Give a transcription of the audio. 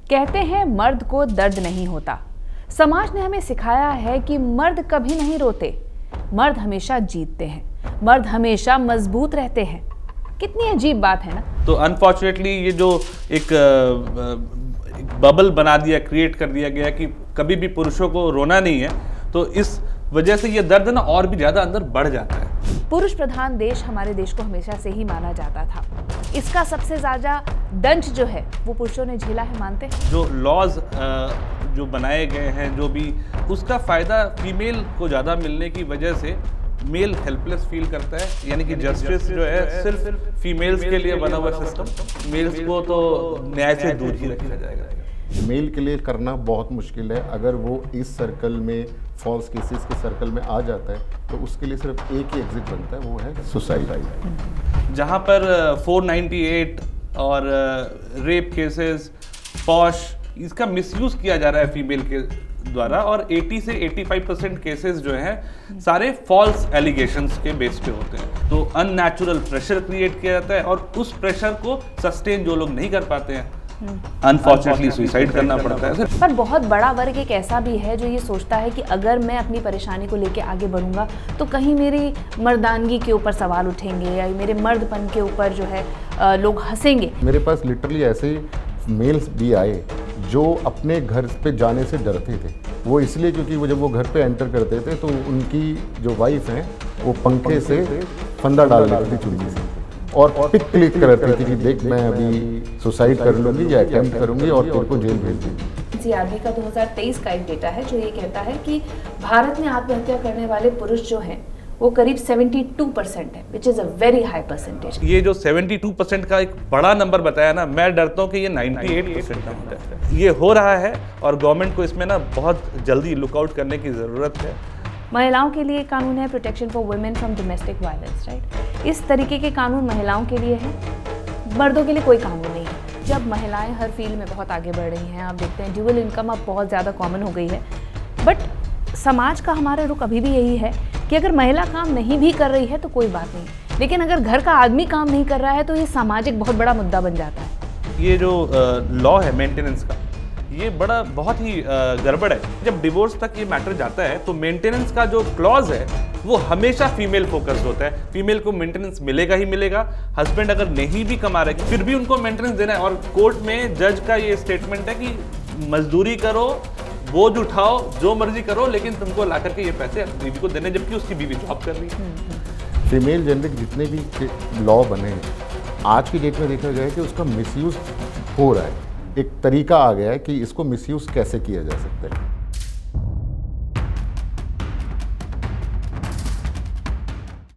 कहते हैं मर्द को दर्द नहीं होता। समाज ने हमें सिखाया है कि मर्द कभी नहीं रोते, मर्द हमेशा जीतते हैं, मर्द हमेशा मजबूत रहते हैं। कितनी अजीब बात है ना। तो अनफॉर्चुनेटली ये जो एक बबल बना दिया, क्रिएट कर दिया गया कि कभी भी पुरुषों को रोना नहीं है, तो इस वजह से ये दर्द ना और भी ज्यादा अंदर बढ़ जाता है। पुरुष प्रधान देश हमारे देश को हमेशा से ही माना जाता था। इसका सबसे ज्यादा दंश जो है वो पुरुषों ने झेला है, मानते हैं। जो लॉज जो बनाए गए हैं, जो भी उसका फायदा फीमेल को ज्यादा मिलने की वजह से मेल हेल्पलेस फील करता है। यानी कि जस्टिस जो है सिर्फ फीमेल्स के लिए बना हुआ सिस्टम, मेल्स को तो न्याय से दूर ही रखा जाएगा। मेल के लिए करना बहुत मुश्किल है। अगर वो इस सर्कल में, फॉल्स केसेस के सर्कल में आ जाता है तो उसके लिए सिर्फ एक ही एग्जिट बनता है, वो है सुसाइड। जहाँ पर 498 और रेप केसेस, पॉश, इसका मिसयूज किया जा रहा है फीमेल के द्वारा, और 80 से 85% केसेस जो हैं सारे फॉल्स एलिगेशंस के बेस पे होते हैं। तो अननेचुरल प्रेशर क्रिएट किया जाता है और उस प्रेशर को सस्टेन जो लोग नहीं कर पाते हैं, अनफॉर्चुनेटली सुसाइड करना पड़ता है। पर बहुत बड़ा वर्ग एक ऐसा भी है जो ये सोचता है कि अगर मैं अपनी परेशानी को लेके आगे बढ़ूंगा तो कहीं मेरी मर्दानगी के ऊपर सवाल उठेंगे या मेरे मर्दपन के ऊपर जो है लोग हंसेंगे। मेरे पास लिटरली ऐसे मेल्स भी आए जो अपने घर पे जाने से डरते थे। वो इसलिए क्योंकि वो जब वो घर पे एंटर करते थे तो उनकी जो वाइफ है वो पंखे से फंदा डाल देती थी चुन्नी से और पिक क्लिक करती थी कि देख मैं अभी सुसाइड कर लूँगी या अटेम्प्ट करूँगी और तेरे को जेल भेज दूँगी। सीआरबी का 2023 का एक डेटा है जो ये कहता है कि भारत में आत्महत्या करने वाले पुरुष जो हैं वो करीब 72% है, which is a very high percentage. ये जो 72% का एक बड़ा नंबर बताया ना, मैं डरता हूँ कि ये 98% का होता है। ये हो रहा है और गवर्नमेंट को इसमें ना बहुत जल्दी लुकआउट करने की ज़रूरत है। महिलाओं के लिए कानून है protection for women from domestic violence, right. इस तरीके के कानून महिलाओं के लिए हैं, मर्दों के लिए कोई कानून नहीं है। जब महिलाएं हर फील्ड में बहुत आगे बढ़ रही हैं, आप देखते हैं ड्यूअल इनकम अब बहुत ज़्यादा कॉमन हो गई है, बट समाज का हमारा रुख अभी भी यही है कि अगर महिला काम नहीं भी कर रही है तो कोई बात नहीं, लेकिन अगर घर का आदमी काम नहीं कर रहा है तो ये सामाजिक बहुत बड़ा मुद्दा बन जाता है। ये जो लॉ है मेंटेनेंस का, ये बहुत ही गड़बड़ है। जब डिवोर्स तक ये मैटर जाता है तो मेंटेनेंस का जो क्लॉज है वो हमेशा फीमेल फोकस्ड होता है। फीमेल को मेंटेनेंस मिलेगा ही मिलेगा। हस्बैंड अगर नहीं भी कमा रहे फिर भी उनको मेंटेनेंस देना है, और कोर्ट में जज का ये स्टेटमेंट है कि मजदूरी करो, बोझ उठाओ, जो मर्जी करो, लेकिन तुमको ला करके ये पैसे बीवी को देने, जबकि उसकी बीवी जॉब कर रही है। फीमेल जेंडर जितने भी लॉ बने आज की डेट में देखा गया है कि उसका मिसयूज हो रहा है। एक तरीका आ गया है कि इसको मिसयूज कैसे किया जा सकता है।